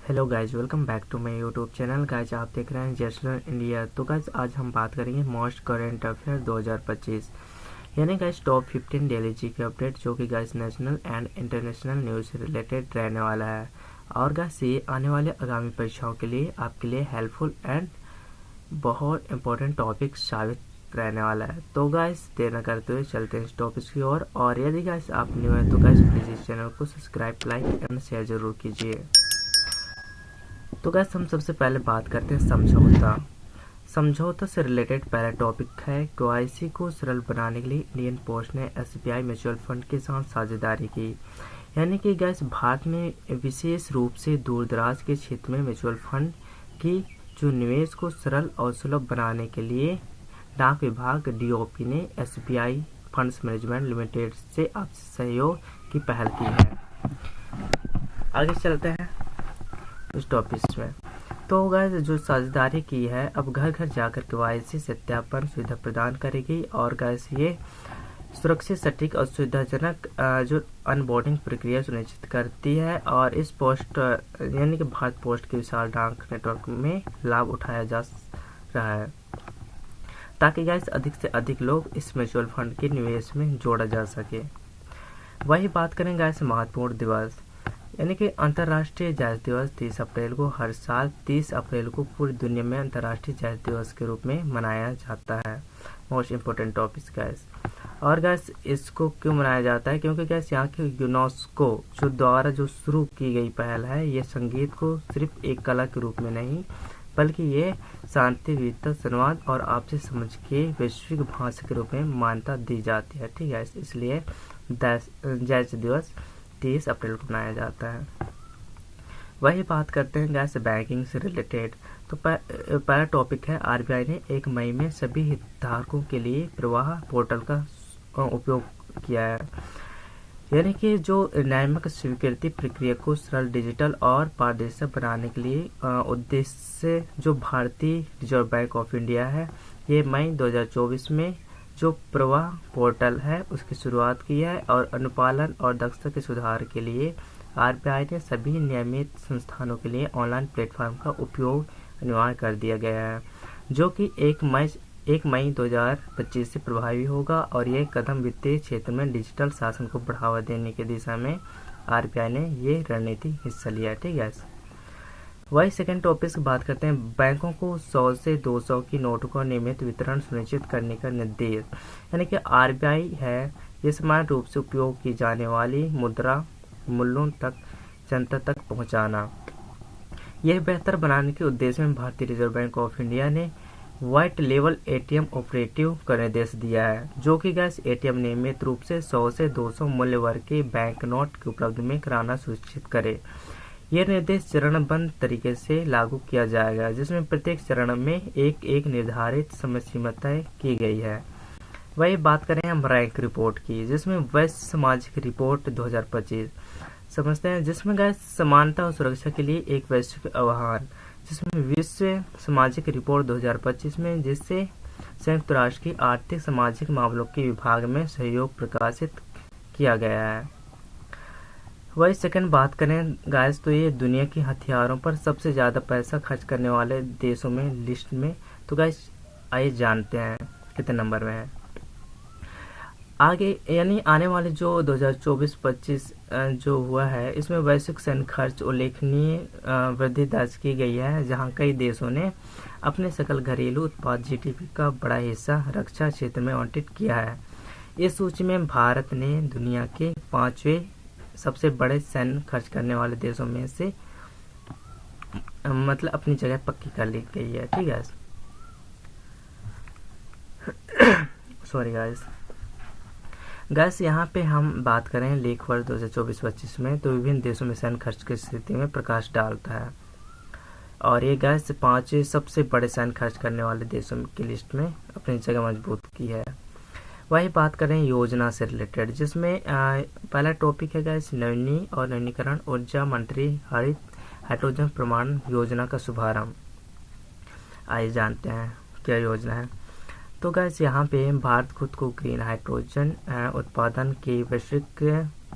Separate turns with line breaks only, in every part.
Hello guys, welcome back to my YouTube channel. Guys आप देख रहे हैं जस्ट लर्न इंडिया। तो गाइज आज हम बात करेंगे मोस्ट करेंट अफेयर 2025 यानी गाइज टॉप 15 डेली जी के अपडेट, जो कि guys national and international news से रिलेटेड रहने वाला है। और गाइज ये आने वाले आगामी परीक्षाओं के लिए आपके लिए हेल्पफुल एंड बहुत इंपॉर्टेंट टॉपिक साबित रहने वाला है। तो गाइज देर न करते हुए चलते हैं इस टॉपिक की ओर। और यदि गाइज आप न्यू हैं तो गाइज प्लीज़ इस चैनल को सब्सक्राइब, लाइक एंड शेयर जरूर कीजिए। तो गाइस हम सबसे पहले बात करते हैं समझौता से रिलेटेड पहला टॉपिक है केवाईसी को सरल बनाने के लिए इंडियन पोस्ट ने एसबीआई म्यूचुअल फंड के साथ साझेदारी की। यानी कि गाइस भारत में विशेष रूप से दूर दराज के क्षेत्र में म्यूचुअल फंड की जो निवेश को सरल और सुलभ बनाने के लिए डाक विभाग डीओपी ने एसबीआई फंड्स मैनेजमेंट लिमिटेड से आपसी सहयोग की पहल की है। आगे चलते हैं इस टॉपिक में। तो गाइस जो साझेदारी की है अब घर घर जाकर केवाईसी सत्यापन सुविधा प्रदान करेगी। और गाइस ये सुरक्षित, सटीक और सुविधाजनक जो अनबोर्डिंग प्रक्रिया सुनिश्चित करती है। और इस पोस्ट यानी कि भारत पोस्ट के विशाल डाक नेटवर्क में लाभ उठाया जा रहा है, ताकि गाइस अधिक से अधिक लोग इस म्यूचुअल फंड के निवेश में जोड़ा जा सके। वही बात करें गाइस महत्वपूर्ण दिवस यानी कि अंतर्राष्ट्रीय जांच दिवस 30 अप्रैल को हर साल 30 अप्रैल को पूरी दुनिया में अंतर्राष्ट्रीय जांच दिवस के रूप में मनाया जाता है। Most important topics gas. और गैस इसको क्यों मनाया जाता है? क्योंकि गैस यहाँ के यूनेस्को जो द्वारा जो शुरू की गई पहल है, ये संगीत को सिर्फ एक कला के रूप में नहीं बल्कि ये शांति, विविधता, संवाद और आपसी समझ के वैश्विक भाषा के रूप में मान्यता दी जाती है। ठीक है, इसलिए जांच दिवस 30 अप्रैल को मनाया जाता है। वही बात करते हैं गैस बैंकिंग से रिलेटेड। तो पहला टॉपिक है आरबीआई ने 1 मई में सभी हितधारकों के लिए प्रवाह पोर्टल का उपयोग किया है। यानी कि जो नियामक स्वीकृति प्रक्रिया को सरल, डिजिटल और पारदर्शी बनाने के लिए उद्देश्य से जो भारतीय रिजर्व बैंक ऑफ इंडिया है, ये मई 2024 में जो प्रवाह पोर्टल है उसकी शुरुआत की है। और अनुपालन और दक्षता के सुधार के लिए आरबीआई ने सभी नियमित संस्थानों के लिए ऑनलाइन प्लेटफॉर्म का उपयोग अनिवार्य कर दिया गया है, जो कि 1 मई 2025 से प्रभावी होगा। और यह कदम वित्तीय क्षेत्र में डिजिटल शासन को बढ़ावा देने की दिशा में आरबीआई ने ये रणनीति हिस्सा लिया। ठीक है, वही सेकेंड टॉपिक की बात करते हैं। बैंकों को 100 से 200 की नोटों का नियमित वितरण सुनिश्चित करने का निर्देश। यानी कि आरबीआई है ये समान रूप से उपयोग की जाने वाली मुद्रा मूल्यों तक जनता तक पहुंचाना। यह बेहतर बनाने के उद्देश्य में भारतीय रिजर्व बैंक ऑफ इंडिया ने व्हाइट लेवल एटीएम ऑपरेटिव का निर्देश दिया है, जो कि गैस एटीएम नियमित रूप से 100 से 200 मूल्य वर्ग के बैंक नोट की उपलब्ध में कराना सुनिश्चित करे। यह निर्देश चरणबद्ध तरीके से लागू किया जाएगा, जिसमें प्रत्येक चरण में एक एक निर्धारित समय सीमा तय की गई है। वही बात करें हम रैंक रिपोर्ट की, जिसमें वैश्विक सामाजिक रिपोर्ट 2025 समझते हैं, जिसमें गैस समानता और सुरक्षा के लिए एक वैश्विक आह्वान, जिसमें विश्व सामाजिक रिपोर्ट 2025 में जिससे संयुक्त राष्ट्र की आर्थिक सामाजिक मामलों के विभाग में सहयोग प्रकाशित किया गया है। वही सेकंड बात करें गाइस, तो ये दुनिया के हथियारों पर सबसे ज़्यादा पैसा खर्च करने वाले देशों में लिस्ट में। तो गाइस आइए जानते हैं कितने नंबर में है आगे। यानी आने वाले जो 2024-25 जो हुआ है, इसमें वैश्विक सैन्य खर्च उल्लेखनीय वृद्धि दर्ज की गई है, जहां कई देशों ने अपने सकल घरेलू उत्पाद जीडीपी का बड़ा हिस्सा रक्षा क्षेत्र में आवंटित किया है। इस सूची में भारत ने दुनिया के 5वें सबसे बड़े सैन्य खर्च करने वाले देशों में से मतलब अपनी जगह पक्की कर ली गई है। ठीक है, सॉरी गाइस यहाँ पे हम बात करें लेख वर्ष 2024-25 में, तो विभिन्न देशों में सैन्य खर्च की स्थिति में प्रकाश डालता है। और ये गाइस 5 सबसे बड़े सैन्य खर्च करने वाले देशों की लिस्ट में अपनी जगह मजबूत की है। वही बात करें योजना से रिलेटेड, जिसमें पहला टॉपिक है गाइस नवीनीकरण और नवीनीकरण ऊर्जा मंत्री हरित हाइड्रोजन प्रमाण योजना का शुभारंभ। आइए जानते हैं क्या योजना है। तो गाइस यहाँ पे भारत खुद को ग्रीन हाइड्रोजन उत्पादन के वैश्विक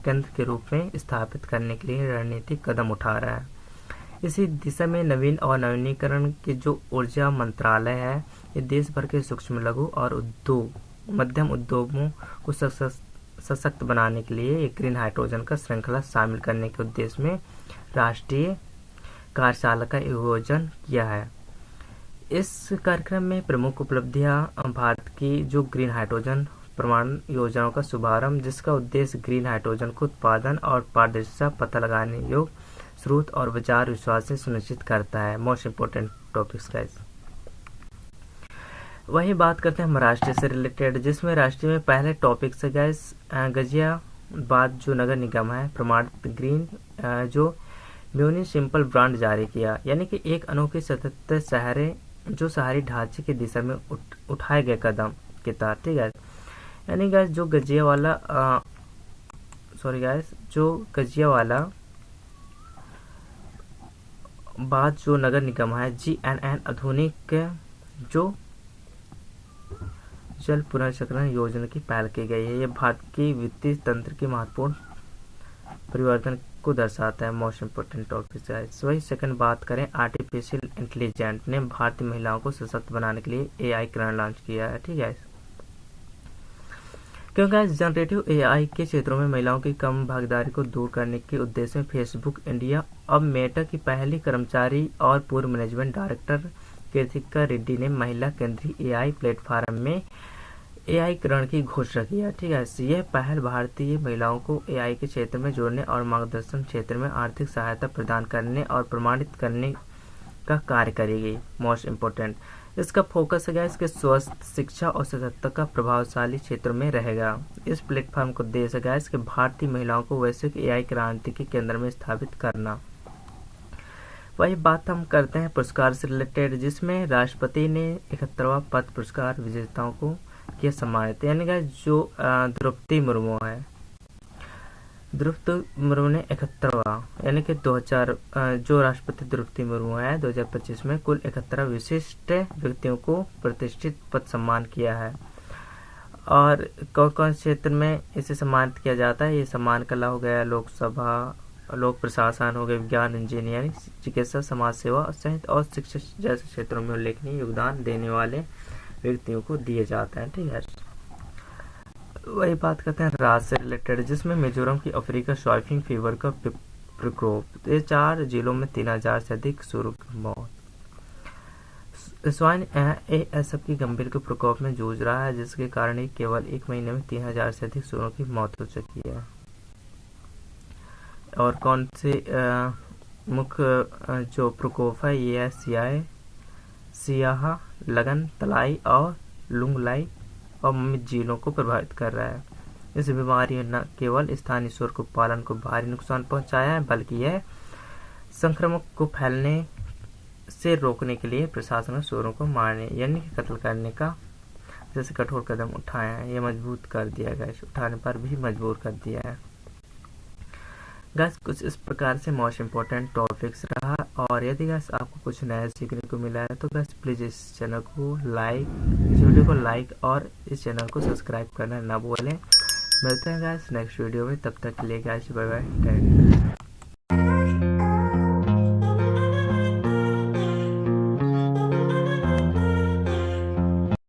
केंद्र के रूप में स्थापित करने के लिए रणनीतिक कदम उठा रहा है। इसी दिशा में नवीन और नवीनीकरण के जो ऊर्जा मंत्रालय है, ये देश भर के सूक्ष्म लघु और मध्यम उद्योगों को सशक्त बनाने के लिए एक ग्रीन हाइड्रोजन का श्रृंखला शामिल करने के उद्देश्य में राष्ट्रीय कार्यशाला का आयोजन किया है। इस कार्यक्रम में प्रमुख उपलब्धियां भारत की जो ग्रीन हाइड्रोजन प्रमाण योजनाओं का शुभारंभ, जिसका उद्देश्य ग्रीन हाइड्रोजन को उत्पादन और पारदर्शिता पता लगाने योग्य स्रोत और बाजार विश्वास से सुनिश्चित करता है। Most important topics guys. वही बात करते हैं महाराष्ट्र से रिलेटेड, जिसमें राष्ट्रीय में पहले टॉपिक से गाइस गाजियाबाद जो नगर निगम है प्रमाणित ग्रीन जो म्यूनिसिपल ब्रांड जारी किया, यानी कि एक अनोखे 77 शहरें जो शहरी ढांचे की दिशा में उठाए गए कदम के तहत, ठीक है। यानी गाइस जो गजियावाला बाद जो नगर निगम है GNN आधुनिक जो जल पुनर्चक्रण योजना की पहल की गई है। यह भारत की वित्तीय तंत्र के महत्वपूर्ण परिवर्तन को दर्शाता है। मोस्ट इम्पोर्टेंट टॉपिक है। वही सेकंड बात करें, आर्टिफिशियल इंटेलिजेंस ने भारतीय महिलाओं को सशक्त बनाने के लिए AI किरण लॉन्च किया है, ठीक है। क्योंकि जनरेटिव AI के क्षेत्रों में महिलाओं की कम भागीदारी को दूर करने के उद्देश्य में फेसबुक इंडिया अब मेटा की पहली कर्मचारी और पूर्व मैनेजमेंट डायरेक्टर कृतिका रेड्डी ने महिला केंद्रीय AI प्लेटफॉर्म में AI किरण की घोषणा की है, ठीक है। यह पहल भारतीय महिलाओं को AI के क्षेत्र में जोड़ने और मार्गदर्शन क्षेत्र में आर्थिक सहायता प्रदान करने और प्रमाणित करने का कार्य करेगी। मोस्ट इम्पोर्टेंट इसका फोकस है इसके स्वास्थ्य, शिक्षा और सशक्तिकरण का प्रभावशाली क्षेत्रों में रहेगा। इस प्लेटफॉर्म का उद्देश्य है कि भारतीय महिलाओं को वैश्विक AI क्रांति के केंद्र में स्थापित करना। वही बात हम करते हैं पुरस्कार से रिलेटेड, जिसमें राष्ट्रपति ने 71वां पद्म पुरस्कार विजेताओं को किया सम्मानित, यानी कि जो द्रौपदी मुर्मू है, द्रौपदी मुर्मू ने 71वां यानी कि 2000 जो राष्ट्रपति द्रौपदी मुर्मू है 2025 में कुल 71 विशिष्ट व्यक्तियों को प्रतिष्ठित पद सम्मान किया है। और कौन कौन क्षेत्र में इसे सम्मानित किया जाता है? ये सम्मान कला हो गया, लोकसभा, लोक प्रशासन हो गया, विज्ञान, इंजीनियरिंग, चिकित्सा, समाज सेवा सहित और शिक्षा जैसे क्षेत्रों में उल्लेखनीय योगदान देने वाले व्यक्तियों को दिए जाते हैं, ठीक है। वही बात करते हैं राज्य से रिलेटेड, जिसमें मिजोरम की अफ्रीका स्वाइन फीवर का प्रकोप, ये 4 जिलों में 3000 से अधिक सुअरों की मौत। स्वाइन ASF की गंभीर के प्रकोप में जूझ रहा है, जिसके कारण केवल 1 महीने में 3000 से अधिक सुअरों की मौत हो चुकी है। और कौन से मुख्य जो प्रकोप है ये है सियाह, लगन, तलाई और लुंगलाई और ममित झीलों को प्रभावित कर रहा है। इस बीमारी ने न केवल स्थानीय सूअर को पालन को भारी नुकसान पहुंचाया है, बल्कि यह संक्रमण को फैलने से रोकने के लिए प्रशासन ने सूअरों को मारने यानी कि कत्ल करने का जैसे कठोर कदम उठाया है। ये मजबूत कर दिया गया, उठाने पर भी मजबूर कर दिया है। गैस कुछ इस प्रकार से मोस्ट इम्पोर्टेंट टॉपिक्स रहा। और यदि गैस आपको कुछ नया सीखने को मिला है तो गैस प्लीज़ इस चैनल को लाइक, इस वीडियो को लाइक और इस चैनल को सब्सक्राइब करना ना भूलें। मिलते हैं गैस नेक्स्ट वीडियो में, तब तक के लिए गैस बाय बाय।